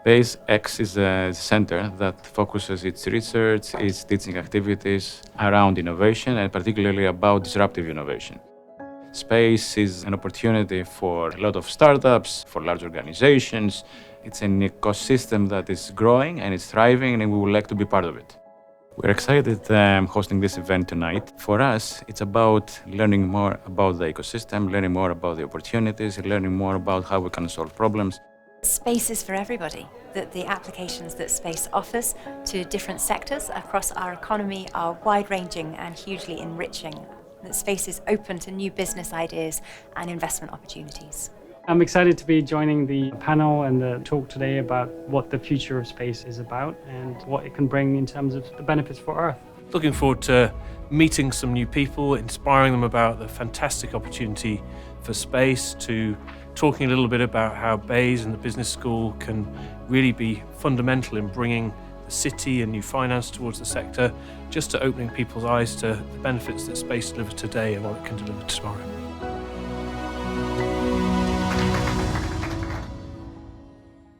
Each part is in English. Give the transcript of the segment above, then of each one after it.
SpaceX is a center that focuses its research, its teaching activities around innovation and particularly about disruptive innovation. Space is an opportunity for a lot of startups, for large organizations. It's an ecosystem that is growing and it's thriving, and we would like to be part of it. We're excited hosting this event tonight. For us, it's about learning more about the ecosystem, learning more about the opportunities, learning more about how we can solve problems. Space is for everybody. The applications that space offers to different sectors across our economy are wide-ranging and hugely enriching. That space is open to new business ideas and investment opportunities. I'm excited to be joining the panel and the talk today about what the future of space is about and what it can bring in terms of the benefits for Earth. Looking forward to meeting some new people, inspiring them about the fantastic opportunity for space, to talking a little bit about how Bayes and the business school can really be fundamental in bringing the city and new finance towards the sector, just to opening people's eyes to the benefits that space delivers today and what it can deliver tomorrow.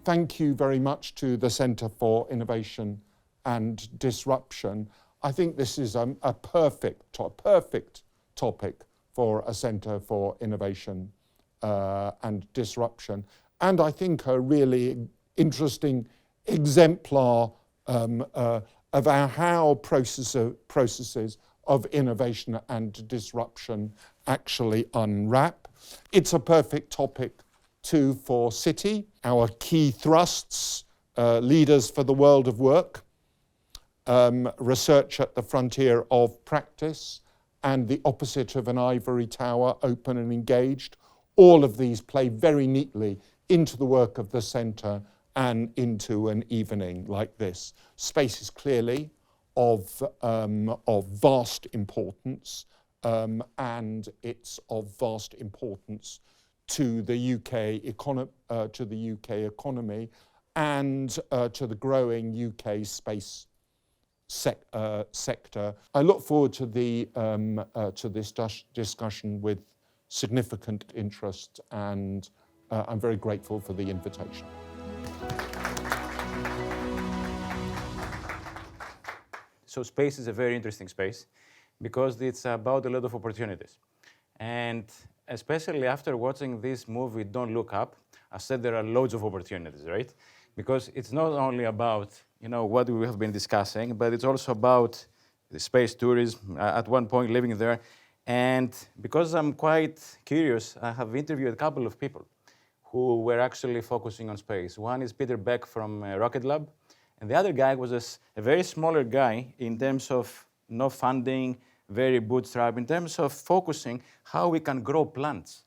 Thank you very much to the Centre for Innovation and Disruption. I think this is a perfect topic for a Centre for Innovation and Disruption, and I think a really interesting exemplar of how processes of innovation and disruption actually unwrap. It's a perfect topic too for City, our key thrusts, leaders for the world of work, research at the frontier of practice, and the opposite of an ivory tower, open and engaged. All of these play very neatly into the work of the centre and into an evening like this. Space is clearly of vast importance, and it's of vast importance to the UK economy and to the growing UK space sector. I look forward to this discussion with significant interest, and I'm very grateful for the invitation. So space is a very interesting space because it's about a lot of opportunities. And especially after watching this movie, Don't Look Up, I said there are loads of opportunities, right? Because it's not only about, what we have been discussing, but it's also about the space tourism, at one point living there. And because I'm quite curious, I have interviewed a couple of people who were actually focusing on space. One is Peter Beck from Rocket Lab, and the other guy was a very smaller guy in terms of no funding, very bootstrap, in terms of focusing how we can grow plants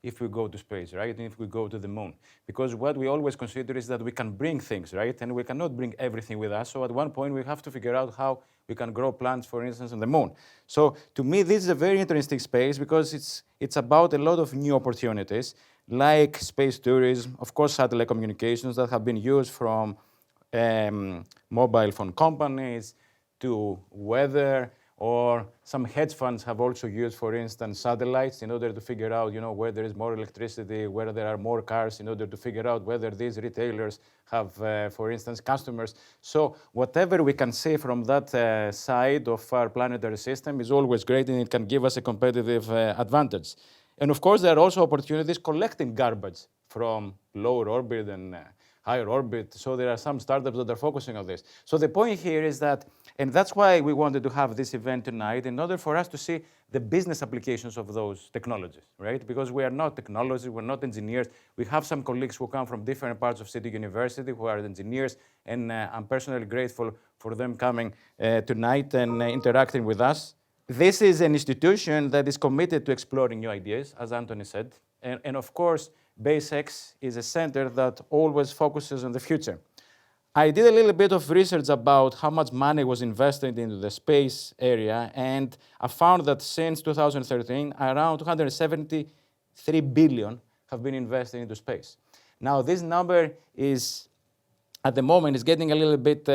if we go to space, right? And if we go to the moon. Because what we always consider is that we can bring things, right? And we cannot bring everything with us. So at one point, we have to figure out how we can grow plants, for instance, on the moon. So to me, this is a very interesting space because it's about a lot of new opportunities, like space tourism, of course, satellite communications that have been used from mobile phone companies to weather, or some hedge funds have also used, for instance, satellites in order to figure out, where there is more electricity, where there are more cars, in order to figure out whether these retailers have, for instance, customers. So whatever we can see from that side of our planetary system is always great, and it can give us a competitive advantage. And of course, there are also opportunities collecting garbage from lower orbit and higher orbit. So there are some startups that are focusing on this. So the point here is that, and that's why we wanted to have this event tonight, in order for us to see the business applications of those technologies, right? Because we are not technologists, we're not engineers. We have some colleagues who come from different parts of City University who are engineers, and I'm personally grateful for them coming tonight and interacting with us. This is an institution that is committed to exploring new ideas, as Anthony said, and of course, BaseX is a center that always focuses on the future. I did a little bit of research about how much money was invested into the space area, and I found that since 2013, around 273 billion have been invested into space. Now, this number is, at the moment, is getting a little bit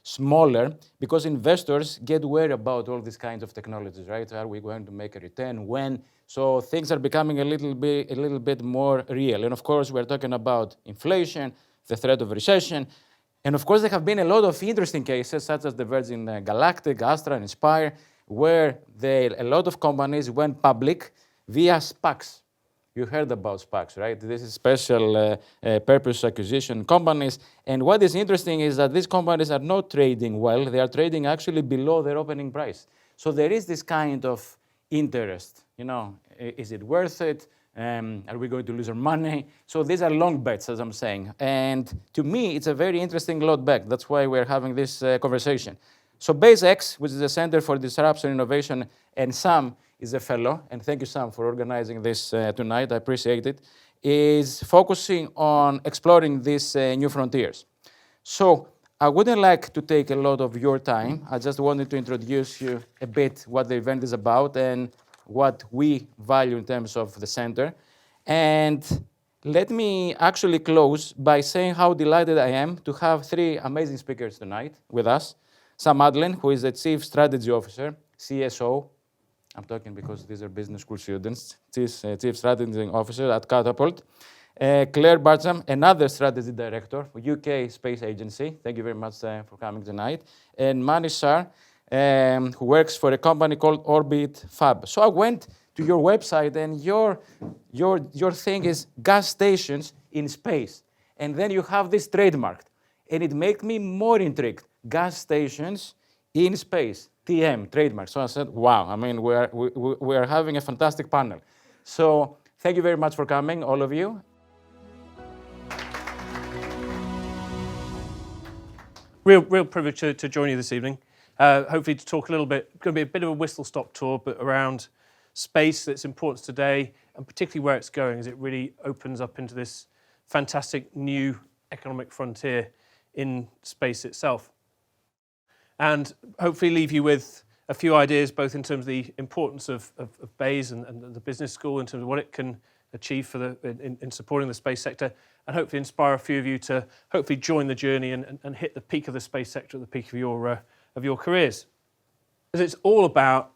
smaller because investors get worried about all these kinds of technologies, right? Are we going to make a return? When? So things are becoming a little bit more real. And of course, we're talking about inflation, the threat of recession. And of course, there have been a lot of interesting cases, such as the Virgin Galactic, Astra, and Inspire, where a lot of companies went public via SPACs. You heard about SPACs, right? This is special purpose acquisition companies. And what is interesting is that these companies are not trading well. They are trading actually below their opening price. So there is this kind of interest. Is it worth it? Are we going to lose our money? So these are long bets, as I'm saying. And to me, it's a very interesting lot bet. That's why we're having this conversation. So BaseX, which is the Center for Disruption Innovation, and Sam is a fellow, and thank you, Sam, for organizing this tonight. I appreciate it, is focusing on exploring these new frontiers. So I wouldn't like to take a lot of your time. I just wanted to introduce you a bit what the event is about and what we value in terms of the center. And let me actually close by saying how delighted I am to have three amazing speakers tonight with us. Sam Adlen, who is the Chief Strategy Officer, CSO. I'm talking because these are business school students. Chief Strategy Officer at Catapult. Claire Bartram, another Strategy Director for UK Space Agency. Thank you very much for coming tonight. And Manish Shah, who works for a company called Orbit Fab. So I went to your website, and your thing is gas stations in space. And then you have this trademarked. And it made me more intrigued. Gas stations in space. TM, trademark. So I said, wow, I mean, we are having a fantastic panel. So thank you very much for coming, all of you. Real privilege to join you this evening. Hopefully to talk a little bit, it's going to be a bit of a whistle-stop tour, but around space, its importance today, and particularly where it's going, as it really opens up into this fantastic new economic frontier in space itself. And hopefully leave you with a few ideas, both in terms of the importance of BASE and the business school, in terms of what it can achieve in supporting the space sector, and hopefully inspire a few of you to hopefully join the journey and hit the peak of the space sector at the peak of your careers. Because it's all about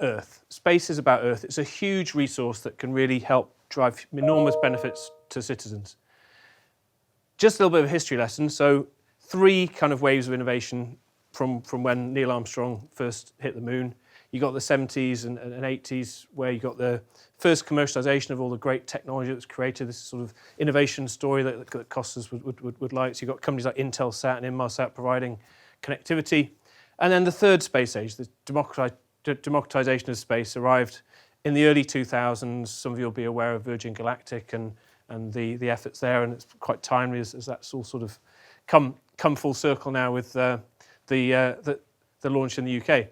Earth. Space is about Earth. It's a huge resource that can really help drive enormous benefits to citizens. Just a little bit of a history lesson. So 3 kind of waves of innovation from when Neil Armstrong first hit the moon. You got the 70s and 80s, where you got the first commercialization of all the great technology that was created, this sort of innovation story that Costas would like. So you got companies like Intelsat and Inmarsat providing connectivity. And then the third space age, the democratization of space, arrived in the early 2000s. Some of you will be aware of Virgin Galactic and the efforts there, and it's quite timely as that's all sort of come full circle now with the launch in the UK.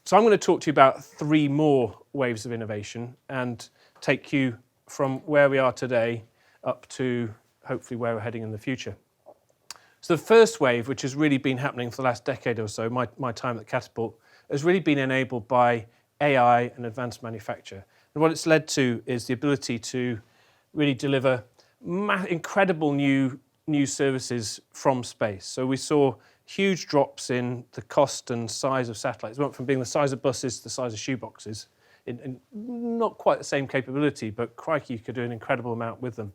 So I'm going to talk to you about 3 more waves of innovation and take you from where we are today up to hopefully where we're heading in the future. So the first wave, which has really been happening for the last decade or so, my time at Catapult, has really been enabled by AI and advanced manufacture. And what it's led to is the ability to really deliver incredible new services from space. So we saw huge drops in the cost and size of satellites. It went from being the size of buses to the size of shoeboxes, in not quite the same capability, but crikey, you could do an incredible amount with them.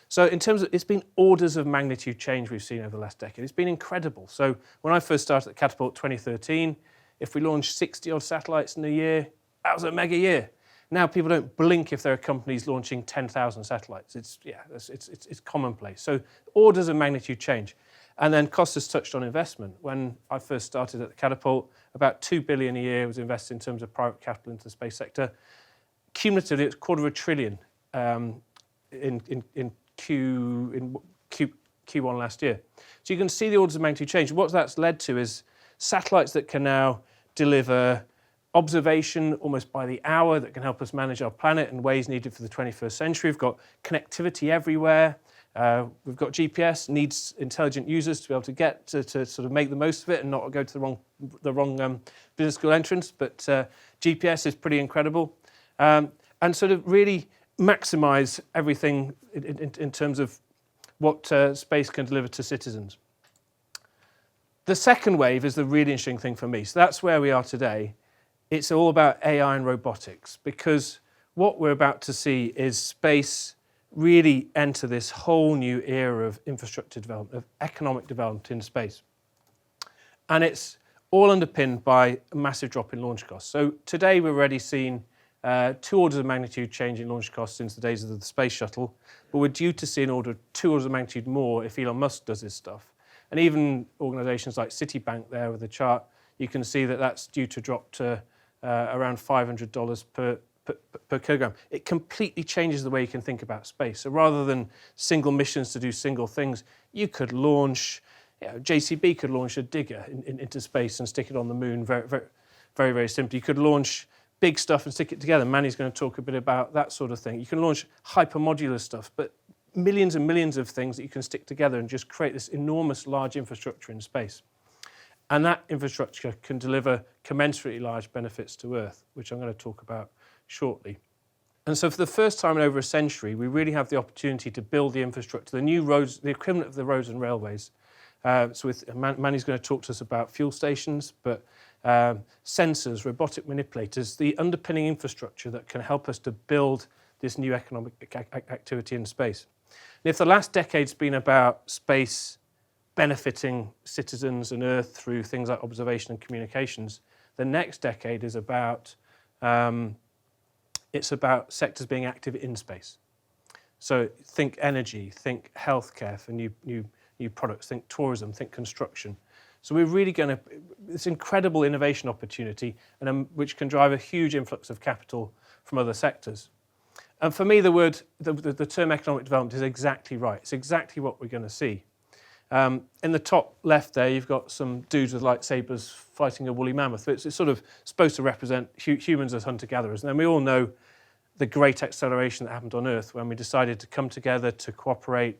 So in terms of, it's been orders of magnitude change we've seen over the last decade. It's been incredible. So when I first started at Catapult 2013, if we launched 60 odd satellites in a year, that was a mega year. Now people don't blink if there are companies launching 10,000 satellites. It's commonplace. So orders of magnitude change. And then Costas touched on investment. When I first started at Catapult, about $2 billion a year was invested in terms of private capital into the space sector. Cumulatively, it's $250 billion in Q1 last year. So you can see the orders of magnitude change. What that's led to is satellites that can now deliver observation almost by the hour, that can help us manage our planet in ways needed for the 21st century. We've got connectivity everywhere. We've got GPS, needs intelligent users to be able to get to sort of make the most of it and not go to the wrong business school entrance. But GPS is pretty incredible. And sort of really maximize everything in terms of what space can deliver to citizens. The second wave is the really interesting thing for me. So that's where we are today. It's all about AI and robotics, because what we're about to see is space really enter this whole new era of infrastructure development, of economic development in space. And it's all underpinned by a massive drop in launch costs. So today we've already seen 2 orders of magnitude change in launch costs since the days of the space shuttle, but we're due to see an order of 2 orders of magnitude more if Elon Musk does this stuff. And even organisations like Citibank there with the chart, you can see that that's due to drop to around $500 per kilogram. It completely changes the way you can think about space. So rather than single missions to do single things, you could launch, JCB could launch a digger into space and stick it on the moon very simply. You could launch big stuff and stick it together. Manny's going to talk a bit about that sort of thing. You can launch hypermodular stuff, but millions and millions of things that you can stick together and just create this enormous large infrastructure in space. And that infrastructure can deliver commensurately large benefits to Earth, which I'm going to talk about shortly. And so for the first time in over a century, we really have the opportunity to build the infrastructure, the new roads, the equivalent of the roads and railways. So Manny's going to talk to us about fuel stations, but sensors, robotic manipulators, the underpinning infrastructure that can help us to build this new economic activity in space. And if the last decade's been about space benefiting citizens and Earth through things like observation and communications, the next decade is about it's about sectors being active in space. So think energy, think healthcare for new products, think tourism, think construction. So we're really going to, this incredible innovation opportunity, and which can drive a huge influx of capital from other sectors. And for me, the term economic development is exactly right. It's exactly what we're going to see. In the top left there, you've got some dudes with lightsabers fighting a woolly mammoth. It's sort of supposed to represent humans as hunter-gatherers. And then we all know the great acceleration that happened on Earth when we decided to come together to cooperate.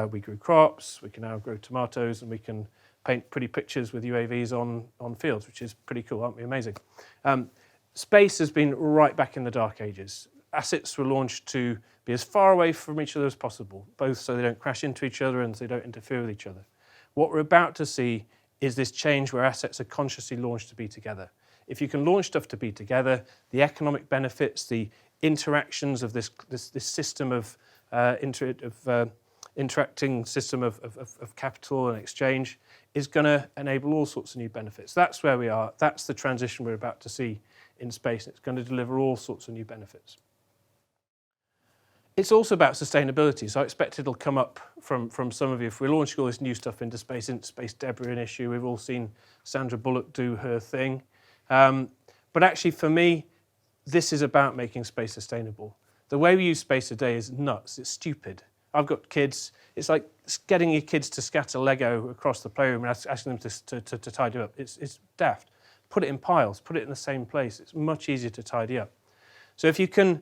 We grew crops, we can now grow tomatoes, and we can paint pretty pictures with UAVs on fields, which is pretty cool, aren't we? Amazing. Space has been right back in the dark ages. Assets were launched to be as far away from each other as possible, both so they don't crash into each other and so they don't interfere with each other. What we're about to see is this change where assets are consciously launched to be together. If you can launch stuff to be together, the economic benefits, the interactions of this system of interacting system of capital and exchange is going to enable all sorts of new benefits. That's where we are. That's the transition we're about to see in space. It's going to deliver all sorts of new benefits. It's also about sustainability, so I expect it'll come up from some of you. If we're launching all this new stuff into space debris an issue, we've all seen Sandra Bullock do her thing. But actually, for me, this is about making space sustainable. The way we use space today is nuts. It's stupid. I've got kids. It's like getting your kids to scatter Lego across the playroom and asking them to tidy up. It's daft. Put it in piles. Put it in the same place. It's much easier to tidy up. So if you can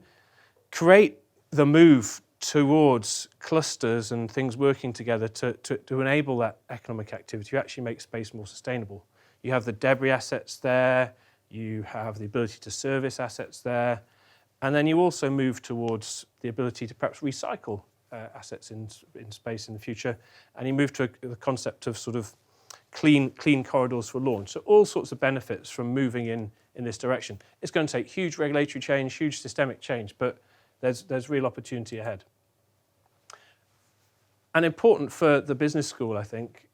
create the move towards clusters and things working together to enable that economic activity, you actually make space more sustainable. You have the debris assets there. You have the ability to service assets there. And then you also move towards the ability to perhaps recycle assets in space in the future, and you move to the concept of sort of clean corridors for launch. So all sorts of benefits from moving in this direction. It's going to take huge regulatory change, huge systemic change, but there's real opportunity ahead. And important for the business school, I think,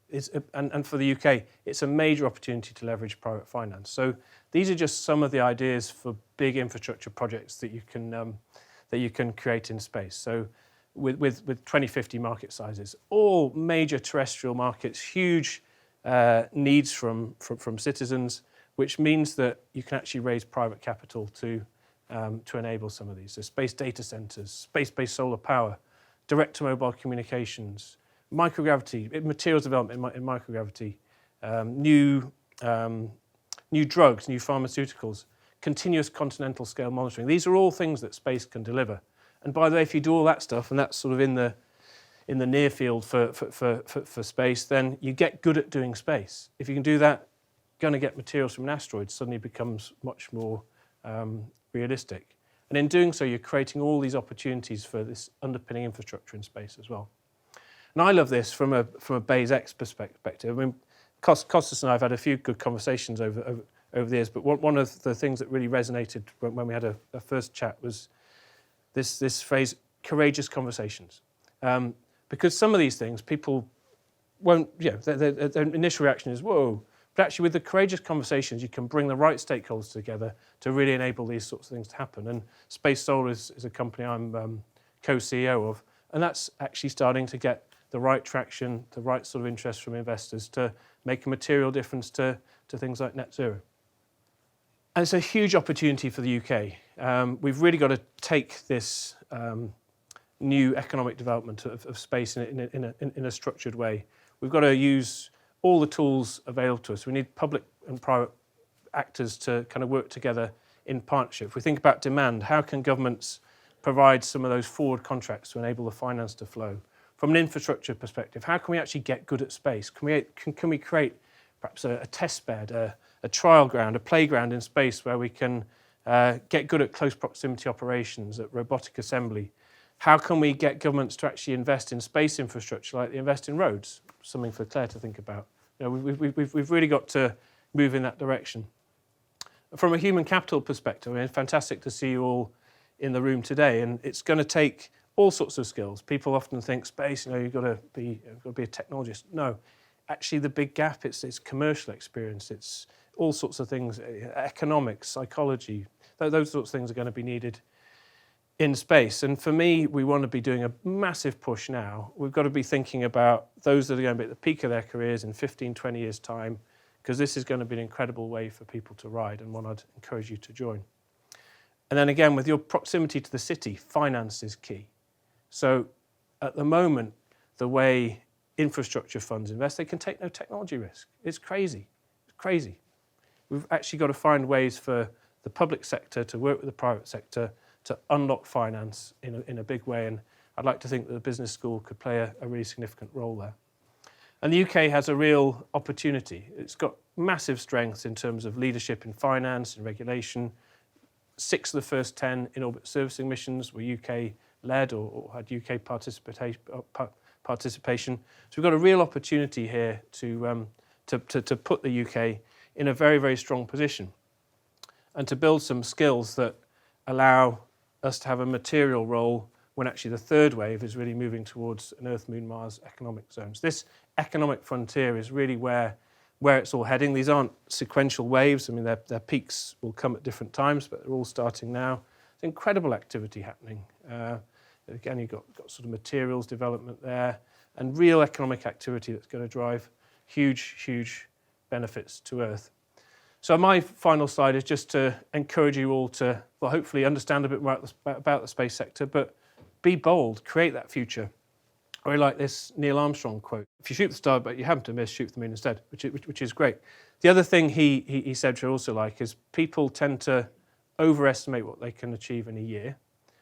and for the UK, it's a major opportunity to leverage private finance. So these are just some of the ideas for big infrastructure projects that you can create in space. So with 2050 market sizes, all major terrestrial markets, huge needs from citizens, which means that you can actually raise private capital to enable some of these. So space data centers, space-based solar power, direct-to-mobile communications, microgravity, materials development in microgravity, new drugs, new pharmaceuticals, continuous continental scale monitoring. These are all things that space can deliver. And by the way, if you do all that stuff, and that's sort of in the near field for space, then you get good at doing space. If you can do that, going to get materials from an asteroid suddenly becomes much more realistic. And in doing so, you're creating all these opportunities for this underpinning infrastructure in space as well. And I love this from a BayesX perspective. I mean, Kostas and I have had a few good conversations over the years, but one of the things that really resonated when we had a first chat was this phrase, courageous conversations. Because some of these things, people won't, their initial reaction is, whoa. But actually, with the courageous conversations, you can bring the right stakeholders together to really enable these sorts of things to happen. And Space Solar is a company I'm co-CEO of, and that's actually starting to get the right traction, the right sort of interest from investors to make a material difference to things like net zero. And it's a huge opportunity for the UK. We've really got to take this new economic development of space in a structured way. We've got to use all the tools available to us. We need public and private actors to kind of work together in partnership. If we think about demand, how can governments provide some of those forward contracts to enable the finance to flow? From an infrastructure perspective, how can we actually get good at space? Can we create perhaps a test bed, a trial ground, a playground in space where we can get good at close proximity operations, at robotic assembly? How can we get governments to actually invest in space infrastructure like they invest in roads? Something for Claire to think about. We've really got to move in that direction. From a human capital perspective, I mean, it's fantastic to see you all in the room today, and it's going to take all sorts of skills. People often think space, you've got to be a technologist. No, actually the big gap, it's commercial experience, it's all sorts of things, economics, psychology, those sorts of things are going to be needed in space. And for me, we want to be doing a massive push now. We've got to be thinking about those that are going to be at the peak of their careers in 15, 20 years' time, because this is going to be an incredible way for people to ride, and one I'd encourage you to join. And then again, with your proximity to the city, finance is key. So at the moment, the way infrastructure funds invest, they can take no technology risk. It's crazy. It's crazy. We've actually got to find ways for the public sector to work with the private sector to unlock finance in a big way. And I'd like to think that the business school could play a really significant role there. And the UK has a real opportunity. It's got massive strengths in terms of leadership in finance and regulation. 6 of the first 10 in-orbit servicing missions were UK-led or had UK participation. So we've got a real opportunity here to put the UK in a very, very strong position and to build some skills that allow us to have a material role when actually the third wave is really moving towards an Earth, Moon, Mars economic zones. This economic frontier is really where it's all heading. These aren't sequential waves. I mean, their peaks will come at different times, but they're all starting now. There's incredible activity happening. Again, you've got sort of materials development there and real economic activity that's going to drive huge, huge benefits to Earth. So my final slide is just to encourage you all to, well, hopefully understand a bit more about the space sector, but be bold, create that future. I really like this Neil Armstrong quote. If you shoot the star, but you happen to miss, shoot for the moon instead, which is great. The other thing he said, which I also like, is people tend to overestimate what they can achieve in a year,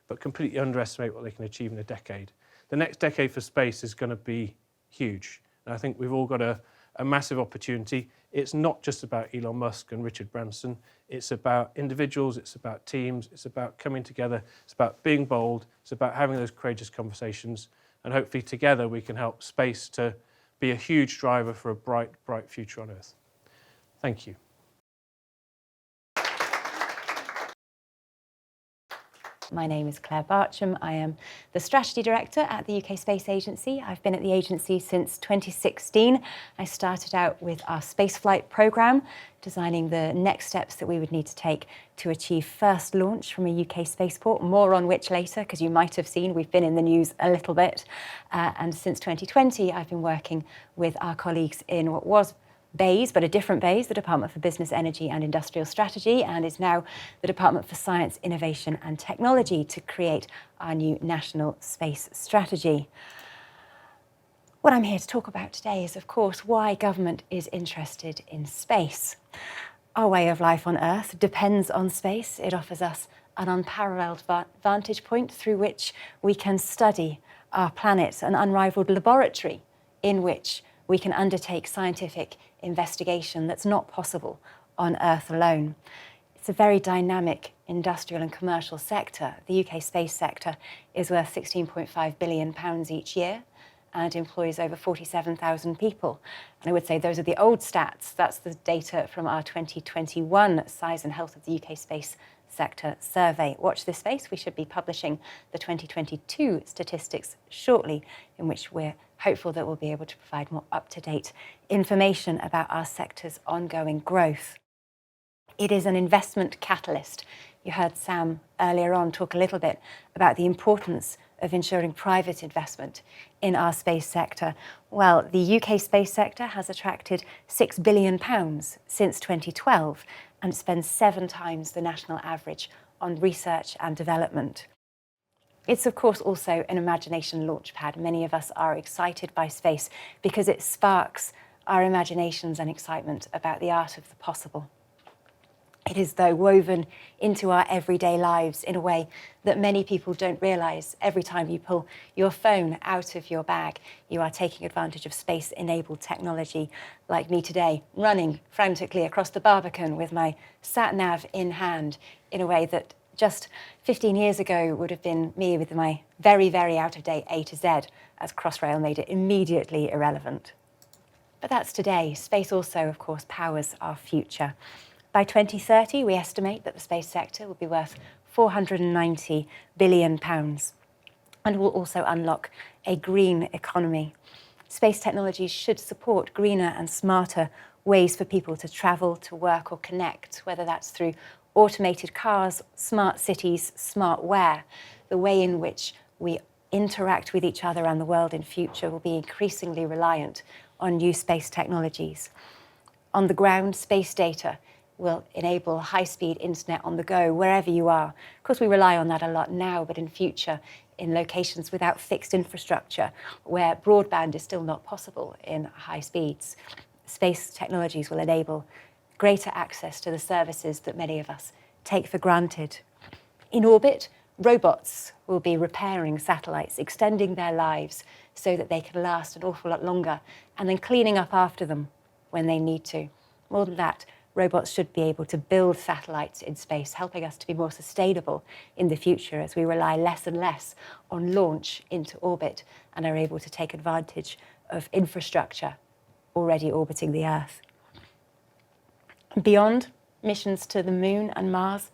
but completely underestimate what they can achieve in a decade. The next decade for space is going to be huge. And I think we've all got a massive opportunity. It's not just about Elon Musk and Richard Branson. It's about individuals, it's about teams, it's about coming together, it's about being bold, it's about having those courageous conversations, and hopefully together we can help space to be a huge driver for a bright, bright future on Earth. Thank you. My name is Claire Bartram. I am the Strategy Director at the UK Space Agency. I've been at the agency since 2016. I started out with our spaceflight programme, designing the next steps that we would need to take to achieve first launch from a UK spaceport, more on which later, because you might have seen we've been in the news a little bit. And since 2020, I've been working with our colleagues in what was BEIS, but a different BEIS, the Department for Business, Energy and Industrial Strategy, and is now the Department for Science, Innovation and Technology, to create our new national space strategy. What I'm here to talk about today is, of course, why government is interested in space. Our way of life on Earth depends on space. It offers us an unparalleled vantage point through which we can study our planet, an unrivaled laboratory in which we can undertake scientific investigation that's not possible on Earth alone. It's a very dynamic industrial and commercial sector. The UK space sector is worth £16.5 billion each year and employs over 47,000 people. And I would say those are the old stats. That's the data from our 2021 Size and Health of the UK Space sector survey. Watch this space. We should be publishing the 2022 statistics shortly, in which we're hopeful that we'll be able to provide more up-to-date information about our sector's ongoing growth. It is an investment catalyst. You heard Sam earlier on talk a little bit about the importance of ensuring private investment in our space sector. Well, the UK space sector has attracted £6 billion since 2012 and spends 7 times the national average on research and development. It's of course also an imagination launchpad. Many of us are excited by space because it sparks our imaginations and excitement about the art of the possible. It is, though, woven into our everyday lives in a way that many people don't realise. Every time you pull your phone out of your bag, you are taking advantage of space-enabled technology, like me today, running frantically across the Barbican with my sat-nav in hand, in a way that just 15 years ago would have been me with my very, very out-of-date A to Z, as Crossrail made it immediately irrelevant. But that's today. Space also, of course, powers our future. By 2030, we estimate that the space sector will be worth £490 billion and will unlock unlock a green economy. Space technologies should support greener and smarter ways for people to travel, to work or connect, whether that's through automated cars, smart cities, smart wear. The way in which we interact with each other and the world in future will be increasingly reliant on new space technologies. On the ground, space data will enable high-speed internet on the go wherever you are. Of course, we rely on that a lot now, but in future, in locations without fixed infrastructure, where broadband is still not possible in high speeds, space technologies will enable greater access to the services that many of us take for granted. In orbit, robots will be repairing satellites, extending their lives so that they can last an awful lot longer, and then cleaning up after them when they need to. More than that, robots should be able to build satellites in space, helping us to be more sustainable in the future as we rely less and less on launch into orbit and are able to take advantage of infrastructure already orbiting the Earth. Beyond, missions to the Moon and Mars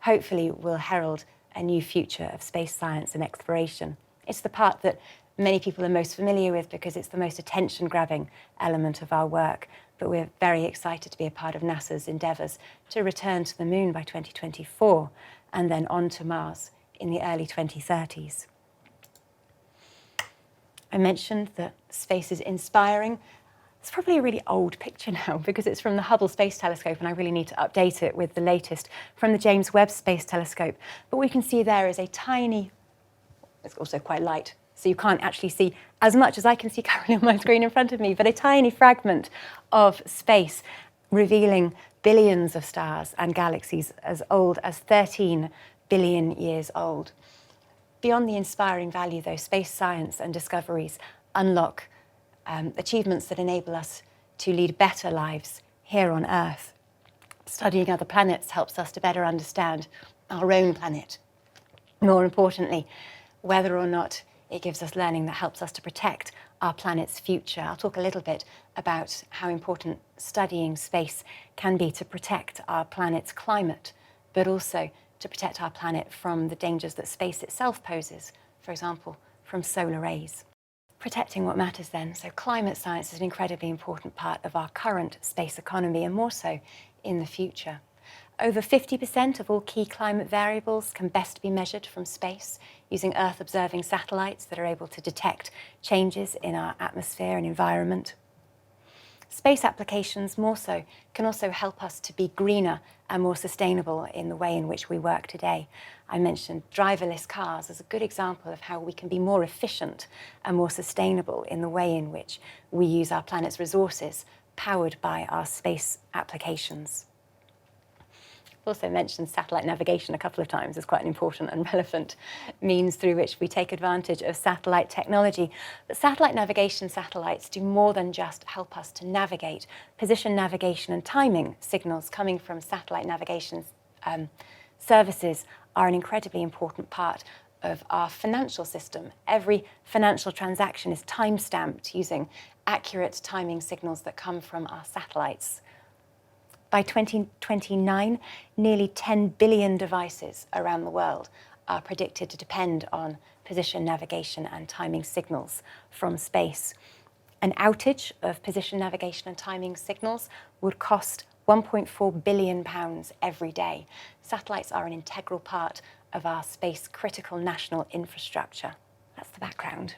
hopefully will herald a new future of space science and exploration. It's the part that many people are most familiar with because it's the most attention-grabbing element of our work, but we're very excited to be a part of NASA's endeavours to return to the Moon by 2024 and then on to Mars in the early 2030s. I mentioned that space is inspiring. It's probably a really old picture now because it's from the Hubble Space Telescope and I really need to update it with the latest from the James Webb Space Telescope. But what we can see there is a tiny, it's also quite light, so you can't actually see as much as I can see currently on my screen in front of me, but a tiny fragment of space revealing billions of stars and galaxies as old as 13 billion years old. Beyond the inspiring value, though, space science and discoveries unlock achievements that enable us to lead better lives here on Earth. Studying other planets helps us to better understand our own planet. More importantly, whether or not it gives us learning that helps us to protect our planet's future. I'll talk a little bit about how important studying space can be to protect our planet's climate, but also to protect our planet from the dangers that space itself poses, for example, from solar rays. Protecting what matters then. So climate science is an incredibly important part of our current space economy and more so in the future. Over 50% of all key climate variables can best be measured from space using Earth-observing satellites that are able to detect changes in our atmosphere and environment. Space applications more so can also help us to be greener and more sustainable in the way in which we work today. I mentioned driverless cars as a good example of how we can be more efficient and more sustainable in the way in which we use our planet's resources powered by our space applications. Also mentioned satellite navigation a couple of times as quite an important and relevant means through which we take advantage of satellite technology. But satellite navigation satellites do more than just help us to navigate. Position navigation and timing signals coming from satellite navigation services are an incredibly important part of our financial system. Every financial transaction is time-stamped using accurate timing signals that come from our satellites. By 2029, nearly 10 billion devices around the world are predicted to depend on position, navigation and timing signals from space. An outage of position, navigation and timing signals would cost £1.4 billion every day. Satellites are an integral part of our space-critical national infrastructure. That's the background.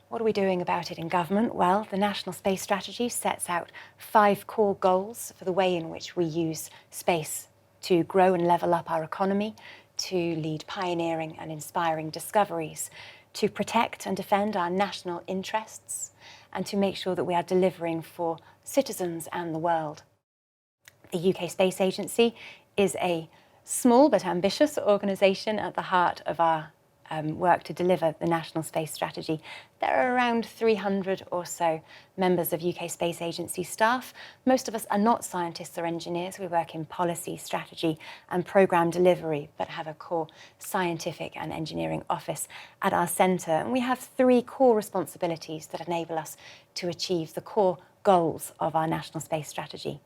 What are we doing about it in government? Well, the National Space Strategy sets out 5 core goals for the way in which we use space to grow and level up our economy, to lead pioneering and inspiring discoveries, to protect and defend our national interests, and to make sure that we are delivering for citizens and the world. The UK Space Agency is a small but ambitious organisation at the heart of our work to deliver the National Space Strategy. There are around 300 or so members of UK Space Agency staff. Most of us are not scientists or engineers. We work in policy, strategy and programme delivery, but have a core scientific and engineering office at our centre. And we have 3 core responsibilities that enable us to achieve the core goals of our National Space Strategy.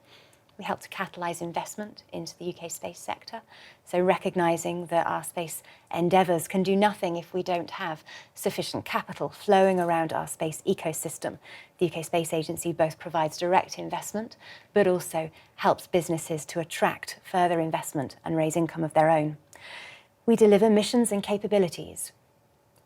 We help to catalyse investment into the UK space sector, so recognising that our space endeavours can do nothing if we don't have sufficient capital flowing around our space ecosystem. The UK Space Agency both provides direct investment, but also helps businesses to attract further investment and raise income of their own. We deliver missions and capabilities.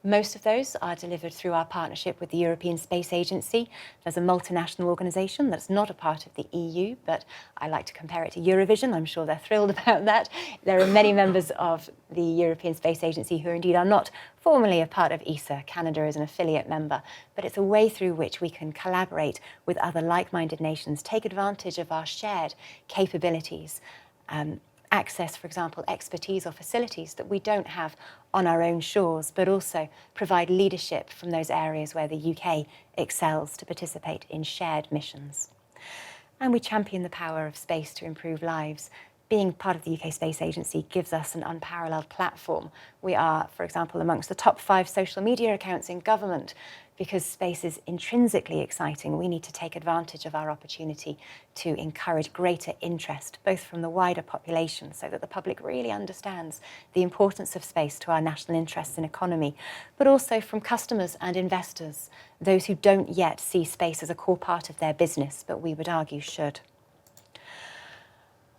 Most of those are delivered through our partnership with the European Space Agency. There's a multinational organisation that's not a part of the EU, but I like to compare it to Eurovision. I'm sure they're thrilled about that. There are many members of the European Space Agency who indeed are not formally a part of ESA. Canada is an affiliate member, but it's a way through which we can collaborate with other like-minded nations, take advantage of our shared capabilities, access, for example, expertise or facilities that we don't have on our own shores, but also provide leadership from those areas where the UK excels to participate in shared missions. And we champion the power of space to improve lives. Being part of the UK Space Agency gives us an unparalleled platform. We are, for example, amongst the top 5 social media accounts in government. Because space is intrinsically exciting, we need to take advantage of our opportunity to encourage greater interest, both from the wider population, so that the public really understands the importance of space to our national interests and economy, but also from customers and investors, those who don't yet see space as a core part of their business, but we would argue should.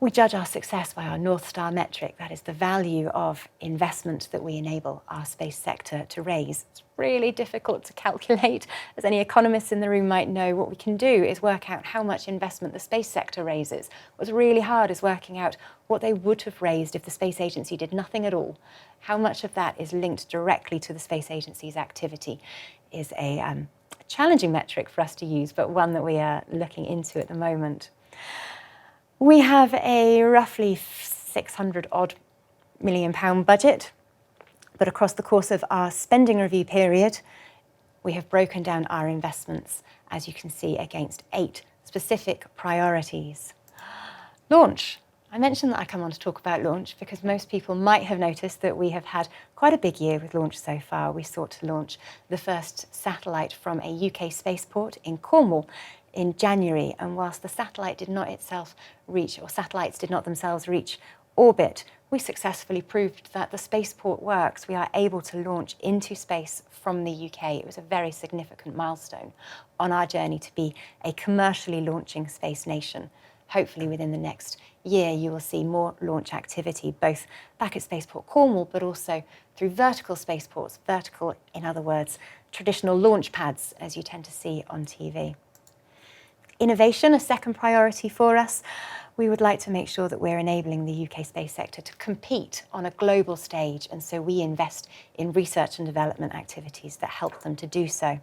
We judge our success by our North Star metric, that is the value of investment that we enable our space sector to raise. It's really difficult to calculate. As any economists in the room might know, what we can do is work out how much investment the space sector raises. What's really hard is working out what they would have raised if the Space Agency did nothing at all. How much of that is linked directly to the Space Agency's activity is a challenging metric for us to use, but one that we are looking into at the moment. We have a roughly £600 million budget, but across the course of our spending review period, we have broken down our investments, as you can see, against 8 specific priorities. Launch. I mentioned that I come on to talk about launch because most people might have noticed that we have had quite a big year with launch so far. We sought to launch the first satellite from a UK spaceport in Cornwall in January, and whilst the satellite did not itself reach, or satellites did not themselves reach orbit, we successfully proved that the spaceport works. We are able to launch into space from the UK. It was a very significant milestone on our journey to be a commercially launching space nation. Hopefully within the next year you will see more launch activity, both back at Spaceport Cornwall, but also through vertical spaceports, vertical, in other words, traditional launch pads, as you tend to see on TV. Innovation, a second priority for us. We would like to make sure that we're enabling the UK space sector to compete on a global stage, and so we invest in research and development activities that help them to do so.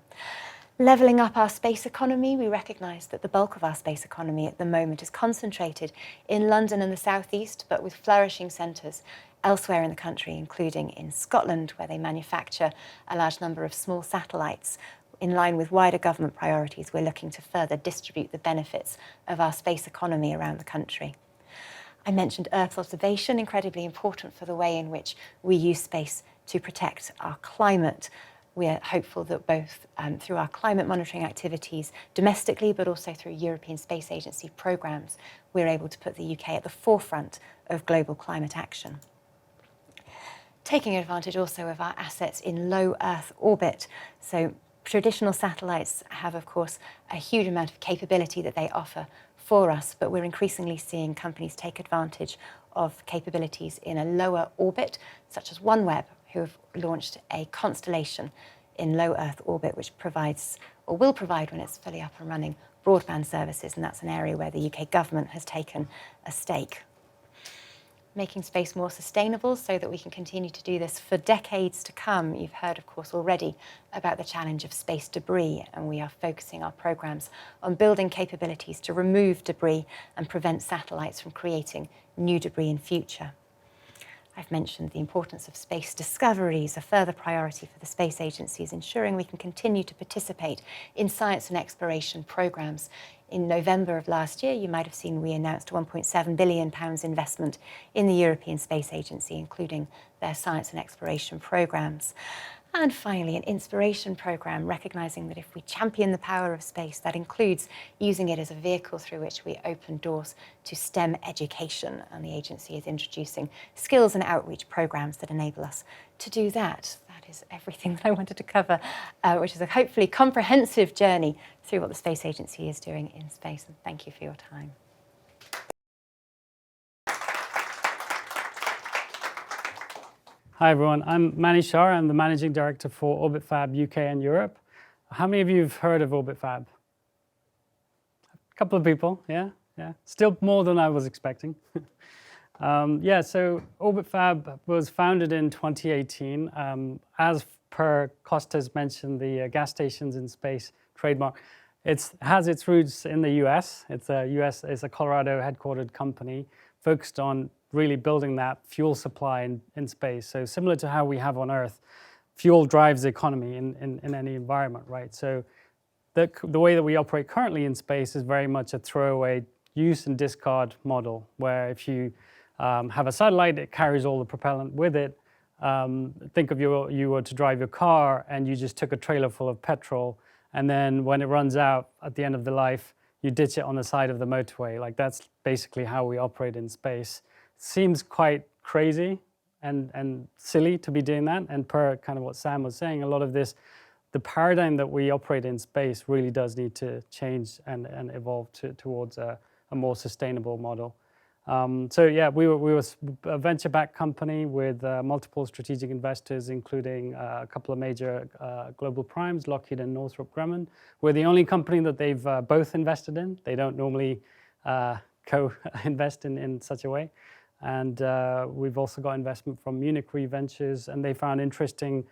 Levelling up our space economy, we recognise that the bulk of our space economy at the moment is concentrated in London and the South East, but with flourishing centres elsewhere in the country, including in Scotland, where they manufacture a large number of small satellites. In line with wider government priorities, we're looking to further distribute the benefits of our space economy around the country. I mentioned Earth observation, incredibly important for the way in which we use space to protect our climate. We are hopeful that both through our climate monitoring activities domestically, but also through European Space Agency programmes, we're able to put the UK at the forefront of global climate action. Taking advantage also of our assets in low Earth orbit. So traditional satellites have, of course, a huge amount of capability that they offer for us, but we're increasingly seeing companies take advantage of capabilities in a lower orbit, such as OneWeb, who have launched a constellation in low Earth orbit, which provides, or will provide when it's fully up and running, broadband services, and that's an area where the UK government has taken a stake. Making space more sustainable so that we can continue to do this for decades to come. You've heard, of course, already about the challenge of space debris, and we are focusing our programmes on building capabilities to remove debris and prevent satellites from creating new debris in future. I've mentioned the importance of space discoveries. A further priority for the space agency is ensuring we can continue to participate in science and exploration programmes. In November of last year, you might have seen we announced a £1.7 billion investment in the European Space Agency, including their science and exploration programmes. And finally, an inspiration programme, recognising that if we champion the power of space, that includes using it as a vehicle through which we open doors to STEM education. And the agency is introducing skills and outreach programmes that enable us to do that. That is everything that I wanted to cover, which is a hopefully comprehensive journey through what the Space Agency is doing in space. And thank you for your time. Hi everyone, I'm Mani Shah. I'm the Managing Director for OrbitFab UK and Europe. How many of you have heard of OrbitFab? A couple of people, yeah. Still more than I was expecting. So OrbitFab was founded in 2018. As per Costa's mentioned, the gas stations in space trademark. It has its roots in the US. It's a Colorado headquartered company focused on really building that fuel supply in space. So similar to how we have on Earth, fuel drives the economy in any environment, right? So the way that we operate currently in space is very much a throwaway use and discard model, where if you have a satellite, it carries all the propellant with it. Think of you were to drive your car and you just took a trailer full of petrol, and then when it runs out at the end of the life, you ditch it on the side of the motorway. Like, that's basically how we operate in space. Seems quite crazy and silly to be doing that. And per kind of what Sam was saying, a lot of this, the paradigm that we operate in space really does need to change and evolve towards a more sustainable model. We were a venture-backed company with multiple strategic investors, including a couple of major global primes, Lockheed and Northrop Grumman. We're the only company that they've both invested in. They don't normally co-invest in such a way. And we've also got investment from Munich Re Ventures, and they found interesting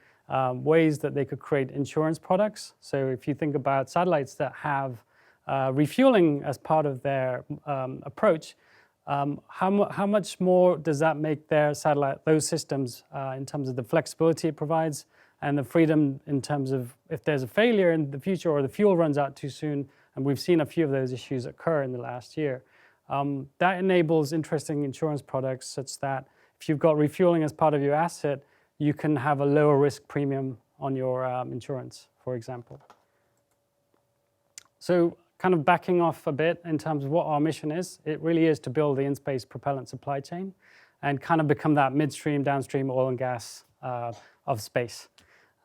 ways that they could create insurance products. So if you think about satellites that have refueling as part of their approach, how much more does that make their satellite, those systems, in terms of the flexibility it provides and the freedom in terms of if there's a failure in the future or the fuel runs out too soon, and we've seen a few of those issues occur in the last year. That enables interesting insurance products such that if you've got refueling as part of your asset, you can have a lower risk premium on your insurance, for example. So kind of backing off a bit in terms of what our mission is, it really is to build the in-space propellant supply chain and kind of become that midstream, downstream oil and gas of space.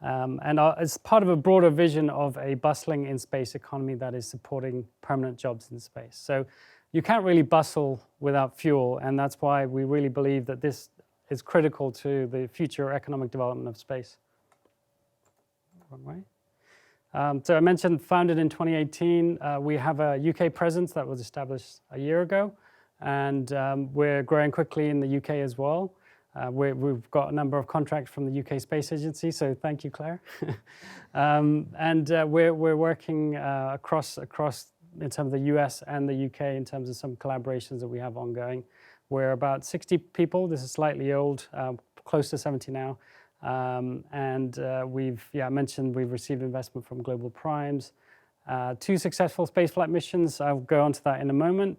It's part of a broader vision of a bustling in-space economy that is supporting permanent jobs in space. So you can't really bustle without fuel, and that's why we really believe that this is critical to the future economic development of space. Wrong way. So I mentioned founded in 2018. We have a UK presence that was established a year ago, and we're growing quickly in the UK as well. We've got a number of contracts from the UK Space Agency, so thank you, Claire. We're working across in terms of the US and the UK in terms of some collaborations that we have ongoing. We're about 60 people. This is slightly old, close to 70 now. I mentioned we've received investment from global primes. 2 successful spaceflight missions. I'll go on to that in a moment.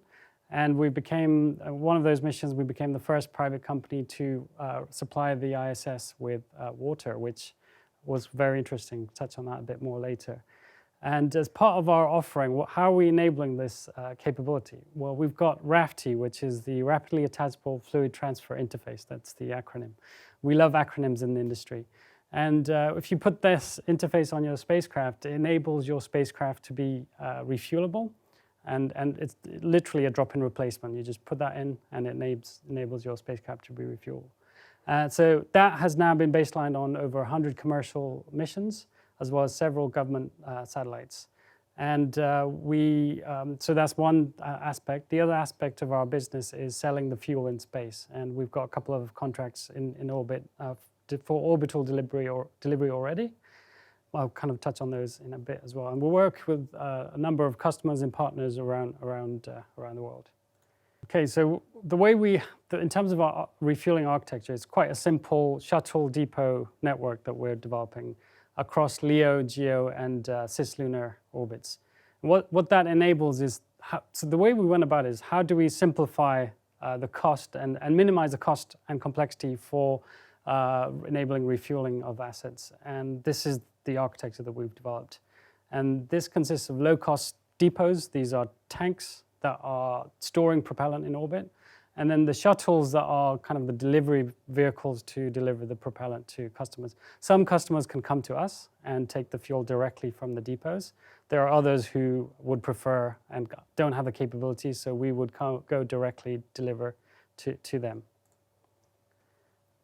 And we became, one of those missions, we became the first private company to supply the ISS with water, which was very interesting. Touch on that a bit more later. And as part of our offering, how are we enabling this capability? Well, we've got RAFT, which is the Rapidly Attachable Fluid Transfer Interface. That's the acronym. We love acronyms in the industry. And if you put this interface on your spacecraft, it enables your spacecraft to be refuelable. And it's literally a drop-in replacement. You just put that in, and it enables your spacecraft to be refueled. So that has now been baselined on over 100 commercial missions, as well as several government satellites. And so that's one aspect. The other aspect of our business is selling the fuel in space. And we've got a couple of contracts in orbit for orbital delivery already. I'll kind of touch on those in a bit as well. And we'll work with a number of customers and partners around the world. Okay, so the way in terms of our refueling architecture, it's quite a simple shuttle depot network that we're developing across LEO, GEO, and cislunar orbits. And what that enables is, so the way we went about it is, how do we simplify the cost and minimize the cost and complexity for enabling refueling of assets? And this is the architecture that we've developed. And this consists of low-cost depots. These are tanks that are storing propellant in orbit. And then the shuttles that are kind of the delivery vehicles to deliver the propellant to customers. Some customers can come to us and take the fuel directly from the depots. There are others who would prefer and don't have the capabilities, so we would go directly deliver to them.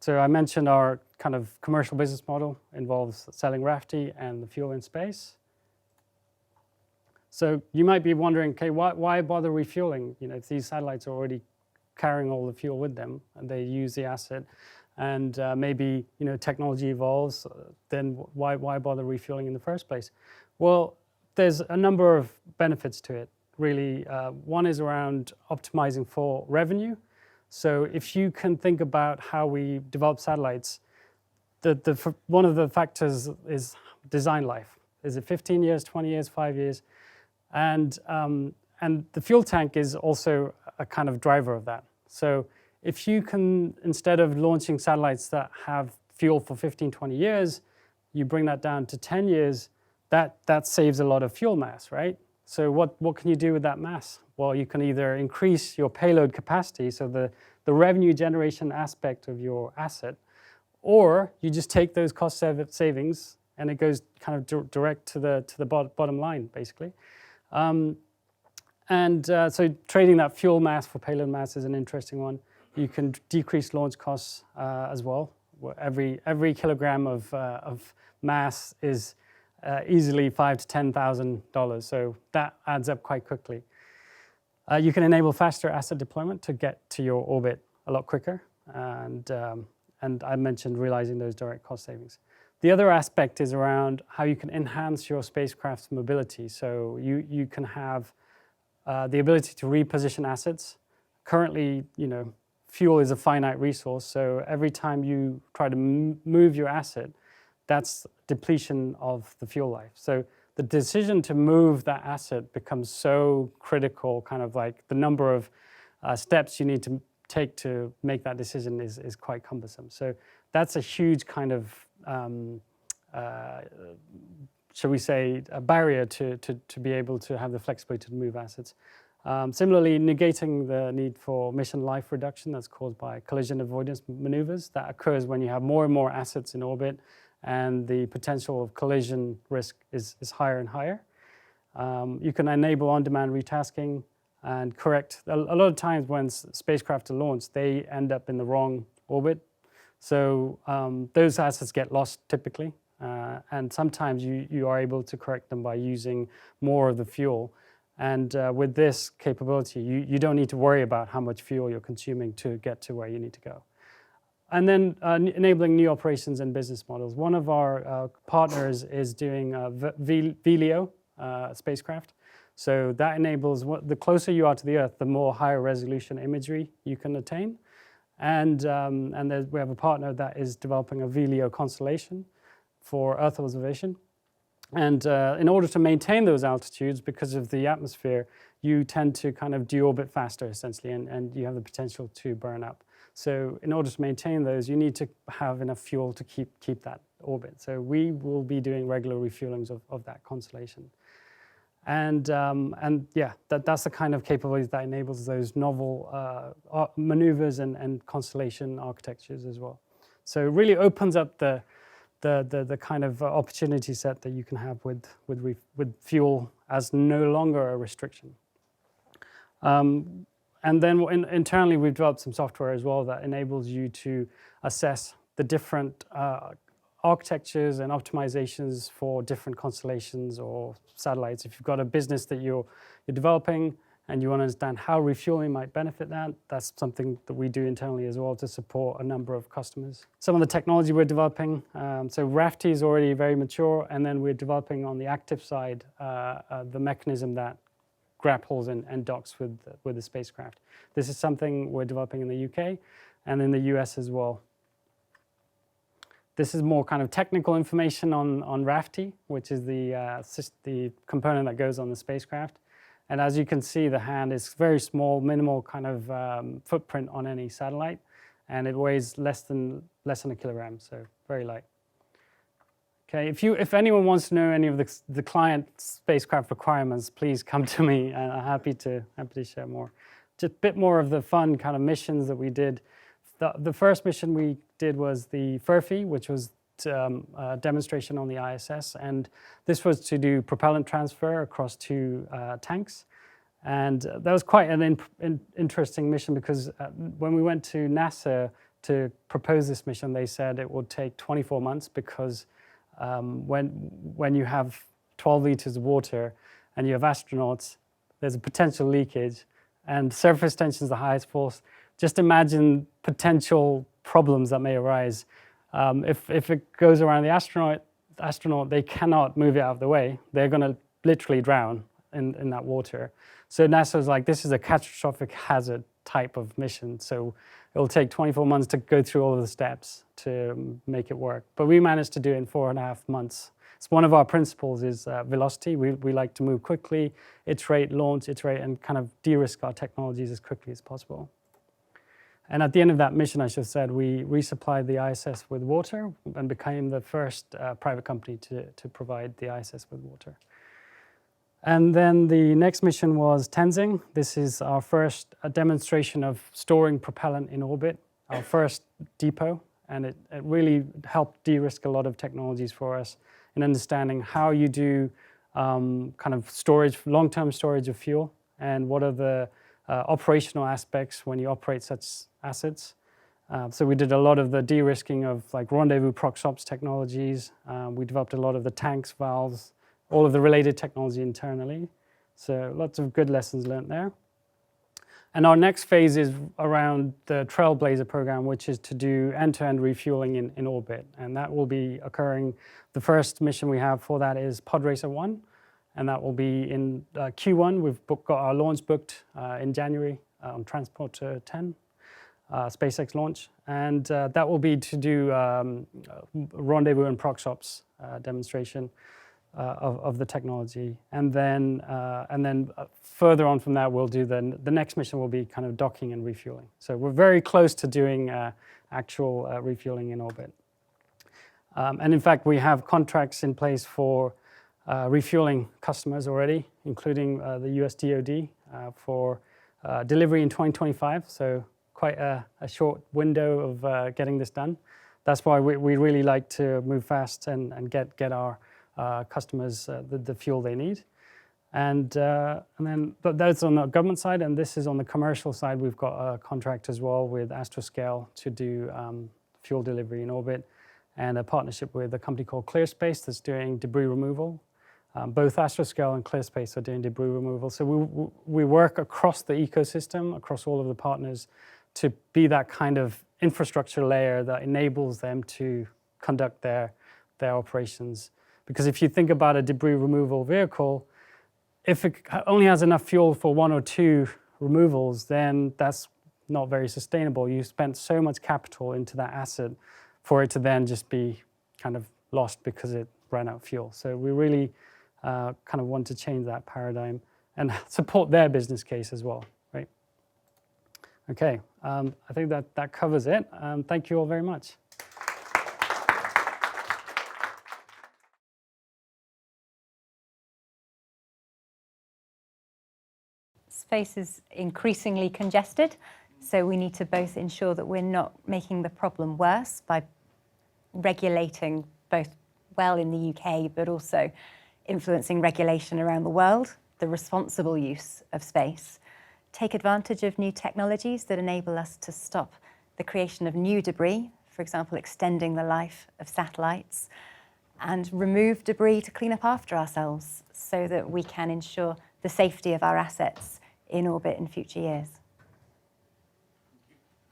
So I mentioned our kind of commercial business model involves selling RAFT and the fuel in space. So you might be wondering, okay, why bother refueling? You know, if these satellites are already carrying all the fuel with them and they use the asset, and maybe technology evolves, then why bother refueling in the first place? Well, there's a number of benefits to it, really. One is around optimizing for revenue. So if you can think about how we develop satellites, one of the factors is design life. Is it 15 years, 20 years, 5 years? And the fuel tank is also a kind of driver of that. So if you can, instead of launching satellites that have fuel for 15, 20 years, you bring that down to 10 years, that saves a lot of fuel mass, right? So what can you do with that mass? Well, you can either increase your payload capacity, so the revenue generation aspect of your asset, or you just take those cost savings and it goes kind of direct to the bottom line, basically. So trading that fuel mass for payload mass is an interesting one. You can decrease launch costs as well. Every kilogram of mass is easily $5,000 to $10,000, so that adds up quite quickly. You can enable faster asset deployment to get to your orbit a lot quicker, and I mentioned realizing those direct cost savings. The other aspect is around how you can enhance your spacecraft's mobility. So you can have the ability to reposition assets. Currently, fuel is a finite resource, so every time you try to move your asset, that's depletion of the fuel life. So the decision to move that asset becomes so critical, kind of like the number of steps you need to take to make that decision is quite cumbersome. So that's a huge kind of, shall we say, a barrier to be able to have the flexibility to move assets. Similarly, negating the need for mission life reduction that's caused by collision avoidance maneuvers. That occurs when you have more and more assets in orbit, and the potential of collision risk is higher and higher. You can enable on-demand retasking and correct. A lot of times when spacecraft are launched, they end up in the wrong orbit. So those assets get lost typically. And sometimes you are able to correct them by using more of the fuel. And with this capability, you don't need to worry about how much fuel you're consuming to get to where you need to go. And then enabling new operations and business models. One of our partners is doing VLEO spacecraft. So that enables, the closer you are to the Earth, the more higher resolution imagery you can attain. And we have a partner that is developing a VLEO constellation for Earth observation. And in order to maintain those altitudes, because of the atmosphere, you tend to kind of deorbit faster, essentially, and you have the potential to burn up. So in order to maintain those, you need to have enough fuel to keep that orbit. So we will be doing regular refuelings of that constellation. And yeah, that's the kind of capabilities that enables those novel maneuvers and constellation architectures as well. So it really opens up the kind of opportunity set that you can have with fuel as no longer a restriction. And then internally, we've developed some software as well that enables you to assess the different architectures and optimizations for different constellations or satellites. If you've got a business that you're developing and you want to understand how refueling might benefit that, that's something that we do internally as well to support a number of customers. Some of the technology we're developing, so RAFT is already very mature, and then we're developing on the active side the mechanism that grapples and docks with the spacecraft. This is something we're developing in the UK and in the US as well. This is more kind of technical information on RAFT, which is the component that goes on the spacecraft. And as you can see, the hand is very small, minimal kind of footprint on any satellite, and it weighs less than a kilogram, so very light. Okay, if anyone wants to know any of the client spacecraft requirements, please come to me, and I'm happy to share more. Just a bit more of the fun kind of missions that we did. The first mission we did was the FURFY, which was a demonstration on the ISS, and this was to do propellant transfer across 2 tanks. And that was quite an interesting mission because when we went to NASA to propose this mission, they said it would take 24 months because when you have 12 liters of water and you have astronauts, there's a potential leakage, and surface tension is the highest force. Just imagine potential problems that may arise. If it goes around the astronaut, they cannot move it out of the way. They're going to literally drown in that water. So NASA was like, this is a catastrophic hazard type of mission. So it'll take 24 months to go through all of the steps to make it work. But we managed to do it in 4.5 months. So one of our principles is velocity. We like to move quickly, iterate, launch, iterate, and kind of de-risk our technologies as quickly as possible. And at the end of that mission, I should have said, we resupplied the ISS with water and became the first private company to provide the ISS with water. And then the next mission was Tenzing. This is our first demonstration of storing propellant in orbit, our first depot, and it really helped de-risk a lot of technologies for us in understanding how you do kind of storage, long-term storage of fuel, and what are the operational aspects when you operate such assets. So we did a lot of the de-risking of like rendezvous prox ops technologies. We developed a lot of the tanks, valves, all of the related technology internally. So lots of good lessons learned there. And our next phase is around the Trailblazer program, which is to do end-to-end refueling in orbit. And that will be occurring, the first mission we have for that is Podracer 1. And that will be in Q1. We've got our launch booked in January on Transporter 10, SpaceX launch. And that will be to do rendezvous and prox ops demonstration of the technology. And then further on from that, we'll do the next mission will be kind of docking and refueling. So we're very close to doing actual refueling in orbit. And in fact, we have contracts in place for refueling customers already, including the US DoD for delivery in 2025. So quite a short window of getting this done. That's why we really like to move fast and get our customers the fuel they need. And then, but that's on the government side, and this is on the commercial side. We've got a contract as well with Astroscale to do fuel delivery in orbit, and a partnership with a company called ClearSpace that's doing debris removal. Both Astroscale and ClearSpace are doing debris removal. So we work across the ecosystem, across all of the partners, to be that kind of infrastructure layer that enables them to conduct their operations. Because if you think about a debris removal vehicle, if it only has enough fuel for 1 or 2 removals, then that's not very sustainable. You spent so much capital into that asset for it to then just be kind of lost because it ran out of fuel. So we really kind of want to change that paradigm and support their business case as well, right? Okay, I think that covers it. Thank you all very much. Space is increasingly congested, so we need to both ensure that we're not making the problem worse by regulating both well in the UK, but also influencing regulation around the world, the responsible use of space, take advantage of new technologies that enable us to stop the creation of new debris, for example, extending the life of satellites, and remove debris to clean up after ourselves so that we can ensure the safety of our assets in orbit in future years.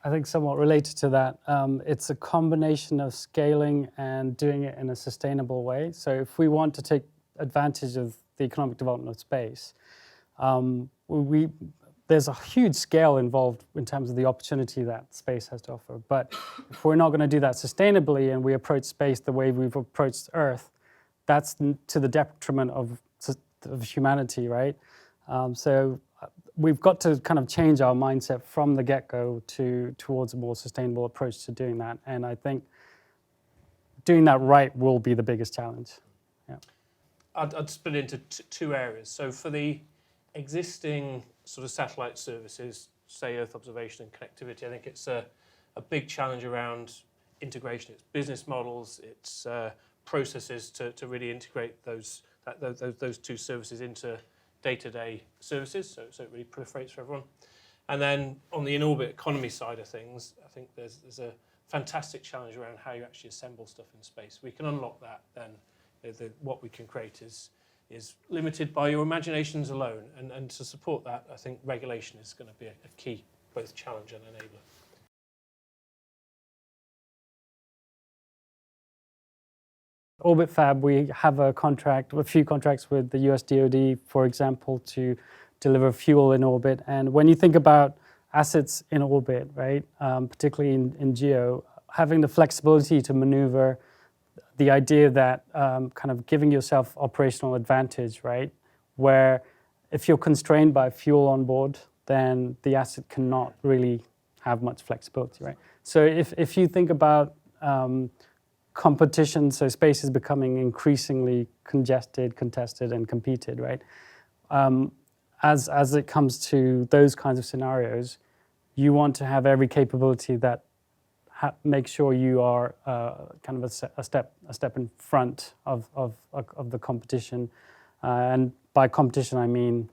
I think somewhat related to that, it's a combination of scaling and doing it in a sustainable way. So if we want to take advantage of the economic development of space, there's a huge scale involved in terms of the opportunity that space has to offer. But if we're not going to do that sustainably and we approach space the way we've approached Earth, that's to the detriment of humanity, right? So we've got to kind of change our mindset from the get-go towards a more sustainable approach to doing that. And I think doing that right will be the biggest challenge. Yeah. I'd split it into two areas. So for the existing sort of satellite services, say Earth observation and connectivity, I think it's a big challenge around integration. It's business models, it's processes to really integrate those two services into day-to-day services, so it really proliferates for everyone. And then on the in-orbit economy side of things, I think there's a fantastic challenge around how you actually assemble stuff in space. We can unlock that, then what we can create is limited by your imaginations alone. And to support that, I think regulation is going to be a key, both challenge and enabler. Orbit Fab, we have a few contracts with the US DoD, for example, to deliver fuel in orbit. And when you think about assets in orbit, right, particularly in GEO, having the flexibility to maneuver, the idea that kind of giving yourself operational advantage, right, where if you're constrained by fuel on board, then the asset cannot really have much flexibility, right? So if you think about competition, so space is becoming increasingly congested, contested, and competed, right? As it comes to those kinds of scenarios, you want to have every capability that make sure you are kind of a step in front of the competition, and by competition I mean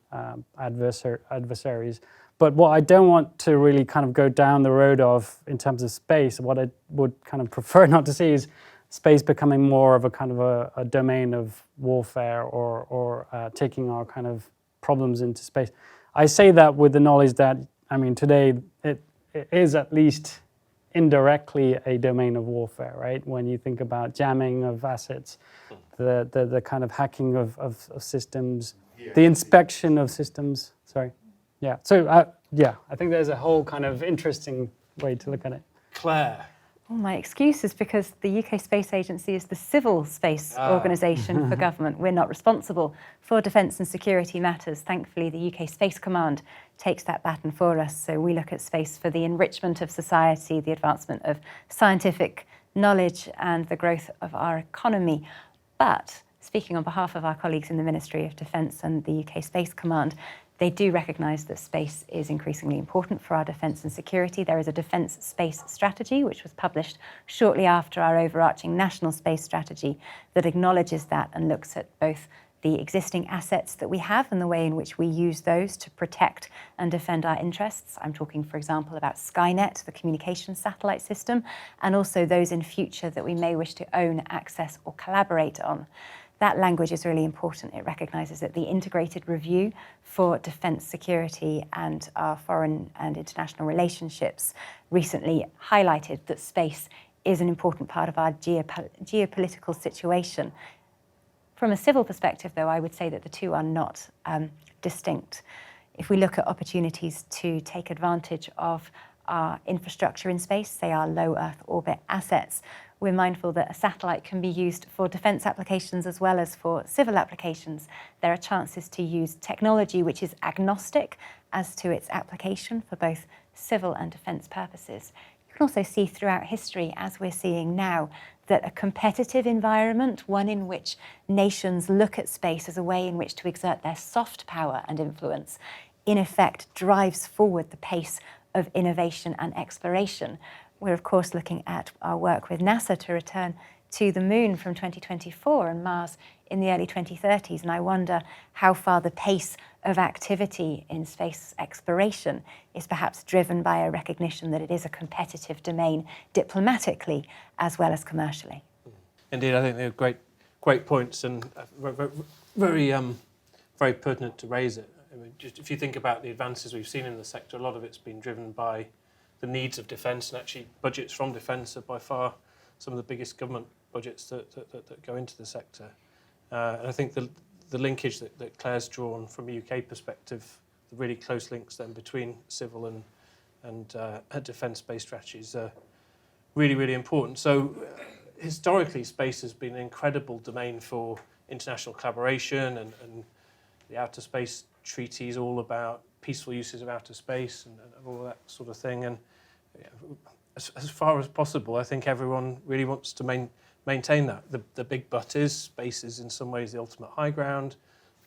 adversaries. But what I don't want to really kind of go down the road of in terms of space, what I would kind of prefer not to see is space becoming more of a kind of a domain of warfare or taking our kind of problems into space. I say that with the knowledge that, I mean, today it is at least indirectly a domain of warfare, right? When you think about jamming of assets, the kind of hacking of systems, the inspection of systems, sorry. Yeah, so I think there's a whole kind of interesting way to look at it. Claire. Well, my excuse is because the UK Space Agency is the civil space organisation for government. We're not responsible for defence and security matters. Thankfully, the UK Space Command takes that baton for us. So we look at space for the enrichment of society, the advancement of scientific knowledge and the growth of our economy. But speaking on behalf of our colleagues in the Ministry of Defence and the UK Space Command, they do recognise that space is increasingly important for our defence and security. There is a defence space strategy, which was published shortly after our overarching national space strategy, that acknowledges that and looks at both the existing assets that we have and the way in which we use those to protect and defend our interests. I'm talking, for example, about Skynet, the communications satellite system, and also those in future that we may wish to own, access, or collaborate on. That language is really important. It recognises that the integrated review for defence, security and our foreign and international relationships recently highlighted that space is an important part of our geopolitical situation. From a civil perspective, though, I would say that the two are not distinct. If we look at opportunities to take advantage of our infrastructure in space, say our low Earth orbit assets, we're mindful that a satellite can be used for defence applications as well as for civil applications. There are chances to use technology which is agnostic as to its application for both civil and defence purposes. You can also see throughout history, as we're seeing now, that a competitive environment, one in which nations look at space as a way in which to exert their soft power and influence, in effect drives forward the pace of innovation and exploration. We're of course looking at our work with NASA to return to the moon from 2024 and Mars in the early 2030s, and I wonder how far the pace of activity in space exploration is perhaps driven by a recognition that it is a competitive domain diplomatically as well as commercially. Indeed, I think they're great points, and very pertinent to raise it. I mean, just if you think about the advances we've seen in the sector, a lot of it's been driven by the needs of defence, and actually budgets from defence are by far some of the biggest government budgets that go into the sector. And I think the linkage that Claire's drawn from a UK perspective, the really close links then between civil and defence-based strategies are really, really important. So historically, space has been an incredible domain for international collaboration, and the Outer Space Treaty is all about peaceful uses of outer space and all that sort of thing. And as far as possible, I think everyone really wants to maintain that. The big but is space is in some ways the ultimate high ground.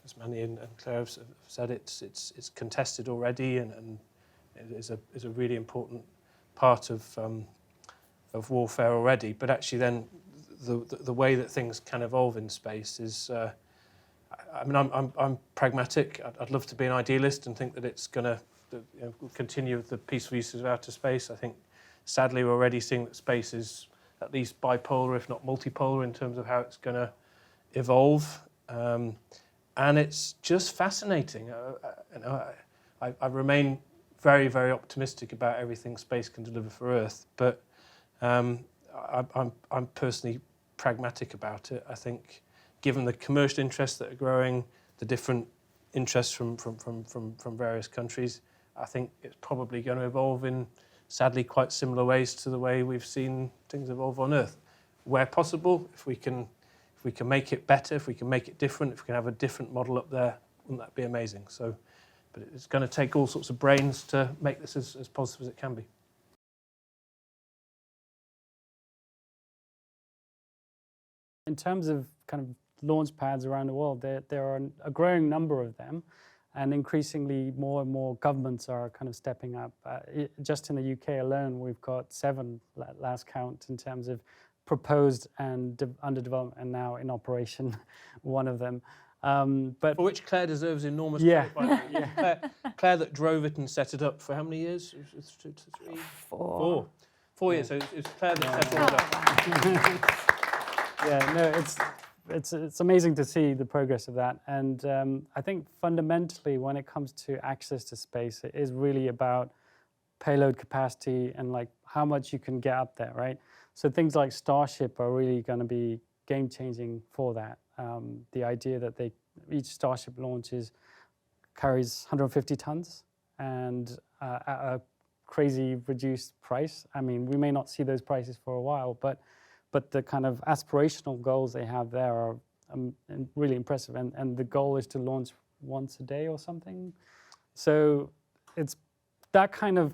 As Manny and Claire have said, it's contested already, and it is a really important part of warfare already. But actually, then the way that things can evolve in space is. I mean, I'm pragmatic. I'd love to be an idealist and think that it's going to continue the peaceful uses of outer space. I think, sadly, we're already seeing that space is at least bipolar, if not multipolar, in terms of how it's going to evolve. And it's just fascinating. I remain very, very optimistic about everything space can deliver for Earth, but I'm personally pragmatic about it. I think, given the commercial interests that are growing, the different interests from various countries, I think it's probably going to evolve in, sadly, quite similar ways to the way we've seen things evolve on Earth. Where possible, if we can make it better, if we can make it different, if we can have a different model up there, wouldn't that be amazing? So, but it's going to take all sorts of brains to make this as positive as it can be. In terms of kind of launch pads around the world, there are a growing number of them, and increasingly more and more governments are kind of stepping up. Just in the UK alone, we've got 7 last count in terms of proposed and under development and now in operation, one of them. But for which Claire deserves enormous credit, by the way. Yeah. Claire that drove it and set it up for how many years? 2 to 3? 4. 4 years. So it's Claire that set it up. Yeah, no, it's amazing to see the progress of that. And I think fundamentally, when it comes to access to space, it is really about payload capacity and like how much you can get up there, right? So things like Starship are really going to be game-changing for that. The idea that each Starship carries 150 tons and at a crazy reduced price. I mean, we may not see those prices for a while, but the kind of aspirational goals they have there are really impressive. And the goal is to launch once a day or something. So it's that kind of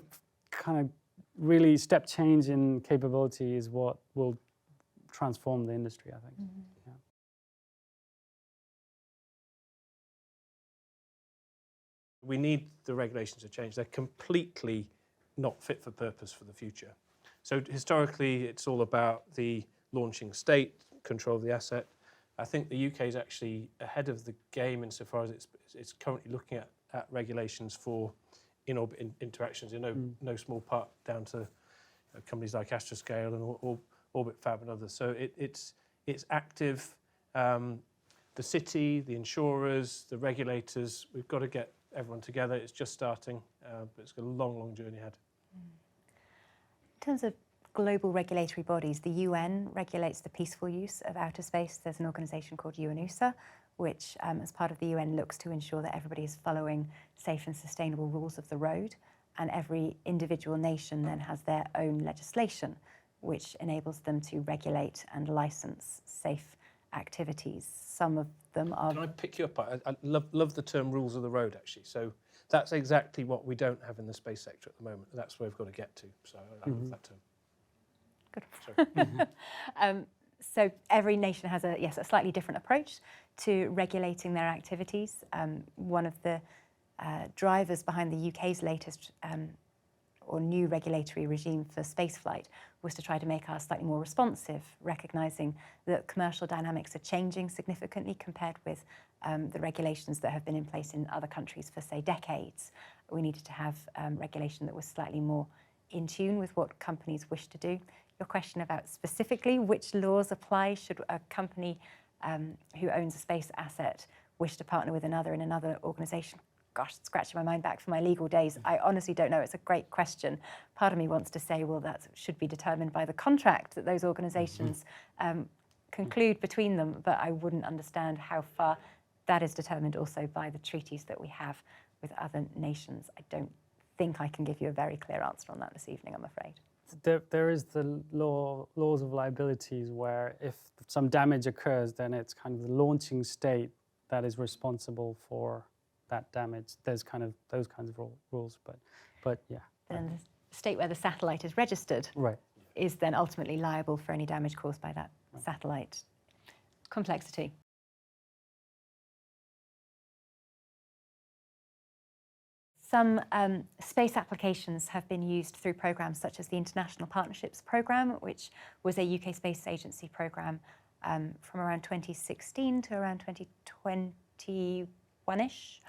really step change in capability is what will transform the industry, I think. Mm-hmm. Yeah. We need the regulations to change. They're completely not fit for purpose for the future. So historically, it's all about the launching state, control of the asset. I think the UK is actually ahead of the game insofar as it's currently looking at regulations for in-orbit interactions, in no small part down to companies like Astroscale and Orbit Fab and others. So it's active. The city, the insurers, the regulators, we've got to get everyone together. It's just starting, but it's got a long, long journey ahead. In terms of global regulatory bodies, the UN regulates the peaceful use of outer space. There's an organisation called UNUSA, which, as part of the UN, looks to ensure that everybody is following safe and sustainable rules of the road. And every individual nation then has their own legislation, which enables them to regulate and license safe activities. Some of them are... Can I pick you up? I love the term rules of the road, actually. So that's exactly what we don't have in the space sector at the moment. That's where we've got to get to. So I love that term. Good. So every nation has a slightly different approach to regulating their activities. One of the drivers behind the UK's latest or new regulatory regime for spaceflight was to try to make ours slightly more responsive, recognising that commercial dynamics are changing significantly compared with the regulations that have been in place in other countries for, say, decades. We needed to have regulation that was slightly more in tune with what companies wish to do. Your question about specifically which laws apply should a company who owns a space asset wish to partner with another in another organisation. Gosh, scratching my mind back for my legal days. I honestly don't know. It's a great question. Part of me wants to say, well, that should be determined by the contract that those organisations conclude between them, but I wouldn't understand how far that is determined also by the treaties that we have with other nations. I don't think I can give you a very clear answer on that this evening, I'm afraid. There is the laws of liabilities where if some damage occurs, then it's kind of the launching state that is responsible for that damage. There's kind of those kinds of rules, but yeah. Then the state where the satellite is registered is then ultimately liable for any damage caused by that satellite. Complexity. Some space applications have been used through programmes such as the International Partnerships Programme, which was a UK Space Agency programme from around 2016 to around 2021-ish,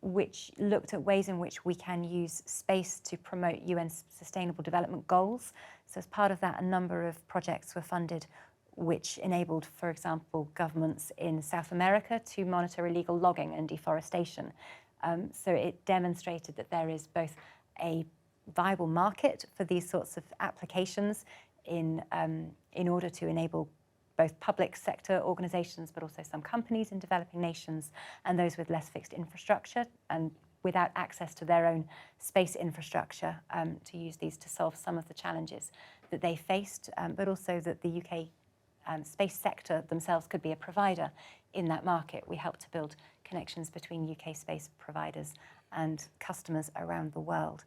which looked at ways in which we can use space to promote UN Sustainable Development Goals. So as part of that, a number of projects were funded which enabled, for example, governments in South America to monitor illegal logging and deforestation. So it demonstrated that there is both a viable market for these sorts of applications in order to enable both public sector organisations, but also some companies in developing nations and those with less fixed infrastructure and without access to their own space infrastructure to use these to solve some of the challenges that they faced, but also that the UK space sector themselves could be a provider in that market. We helped to build connections between UK space providers and customers around the world.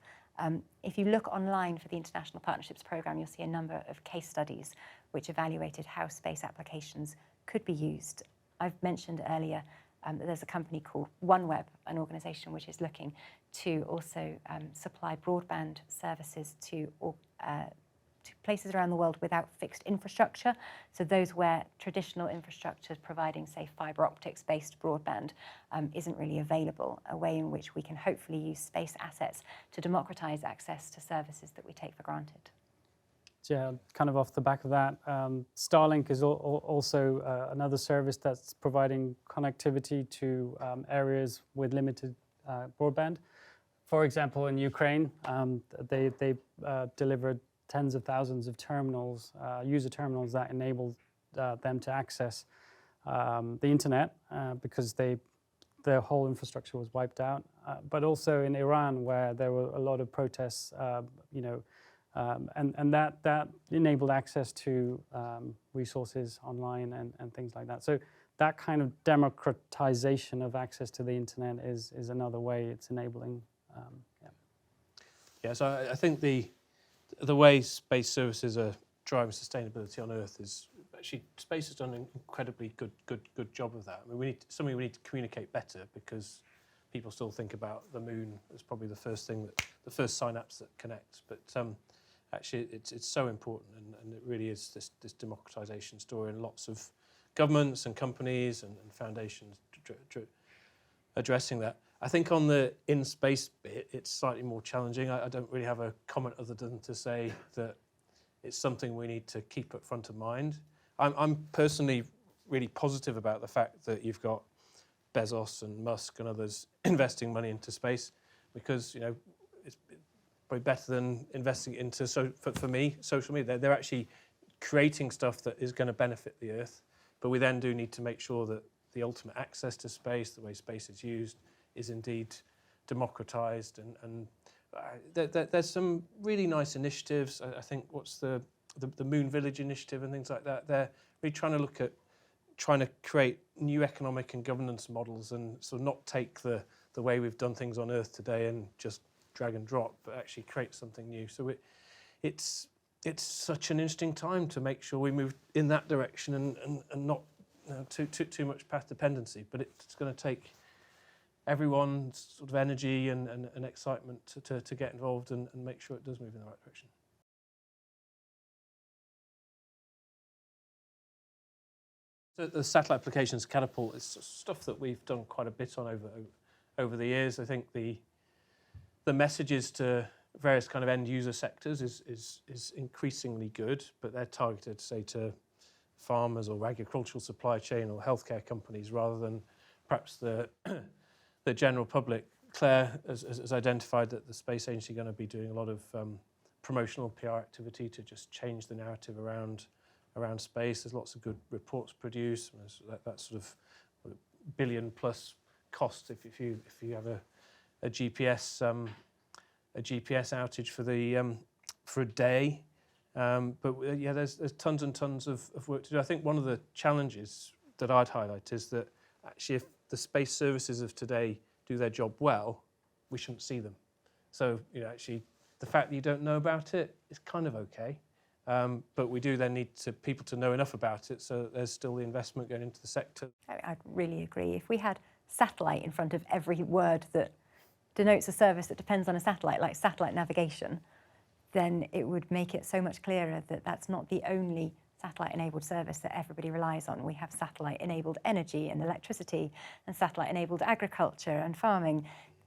If you look online for the International Partnerships Programme, you'll see a number of case studies which evaluated how space applications could be used. I've mentioned earlier that there's a company called OneWeb, an organisation which is looking to also supply broadband services to places around the world without fixed infrastructure. So those where traditional infrastructure providing, say, fibre optics based broadband isn't really available, a way in which we can hopefully use space assets to democratise access to services that we take for granted. Yeah, kind of off the back of that, Starlink is also another service that's providing connectivity to areas with limited broadband. For example, in Ukraine, they delivered tens of thousands of terminals, user terminals that enabled them to access the internet because their whole infrastructure was wiped out. But also in Iran, where there were a lot of protests, and that enabled access to resources online and things like that. So that kind of democratization of access to the internet is another way it's enabling. Yeah, so I think the way space services are driving sustainability on Earth is actually space has done an incredibly good job of that. I mean, we need to communicate better because people still think about the moon as probably the first synapse that connects. But actually, it's so important, and it really is this democratization story, and lots of governments and companies and foundations addressing that. I think on the in-space bit, it's slightly more challenging. I don't really have a comment other than to say that it's something we need to keep at front of mind. I'm personally really positive about the fact that you've got Bezos and Musk and others investing money into space, because it's probably better than investing into, for me, social media. They're actually creating stuff that is going to benefit the Earth, but we then do need to make sure that the ultimate access to space, the way space is used, is indeed democratized, and there's some really nice initiatives. I think what's the Moon Village initiative and things like that. They're really trying to look at trying to create new economic and governance models, and sort of not take the way we've done things on Earth today and just drag and drop, but actually create something new. So it's such an interesting time to make sure we move in that direction and not too much path dependency. But it's going to take everyone's sort of energy and excitement to get involved and make sure it does move in the right direction. The satellite applications catapult is stuff that we've done quite a bit on over the years. I think the messages to various kind of end user sectors is increasingly good, but they're targeted, say, to farmers or agricultural supply chain or healthcare companies rather than perhaps the general public. Claire has identified that the Space Agency are going to be doing a lot of promotional PR activity to just change the narrative around space. There's lots of good reports produced. There's that sort of $1 billion plus cost if you have a GPS outage for a day. But yeah, there's tons and tons of work to do. I think one of the challenges that I'd highlight is that actually if the space services of today do their job well, we shouldn't see them. So actually the fact that you don't know about it is kind of okay. But we do then need people to know enough about it so that there's still the investment going into the sector. I really agree. If we had satellite in front of every word that denotes a service that depends on a satellite, like satellite navigation, then it would make it so much clearer that that's not the only satellite-enabled service that everybody relies on. We have satellite-enabled energy and electricity and satellite-enabled agriculture and farming.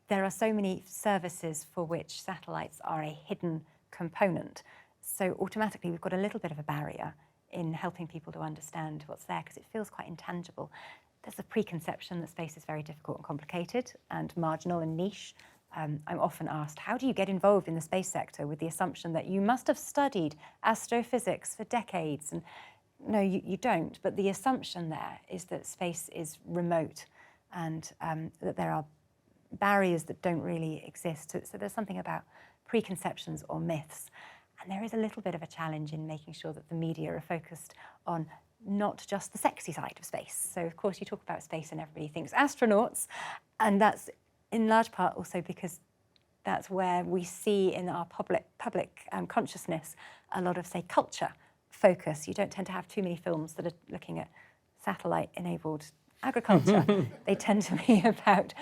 There are so many services for which satellites are a hidden component. So automatically we've got a little bit of a barrier in helping people to understand what's there because it feels quite intangible. There's a preconception that space is very difficult and complicated and marginal and niche. I'm often asked, how do you get involved in the space sector with the assumption that you must have studied astrophysics for decades? And no, you don't. But the assumption there is that space is remote and that there are barriers that don't really exist. So there's something about preconceptions or myths. And there is a little bit of a challenge in making sure that the media are focused on not just the sexy side of space. So of course you talk about space and everybody thinks astronauts, and that's in large part also because that's where we see in our public consciousness a lot of, say, culture focus. You don't tend to have too many films that are looking at satellite-enabled agriculture. They tend to be about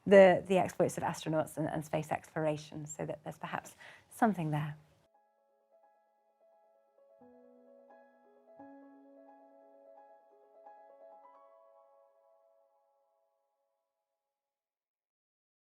the exploits of astronauts and space exploration, so that there's perhaps something there.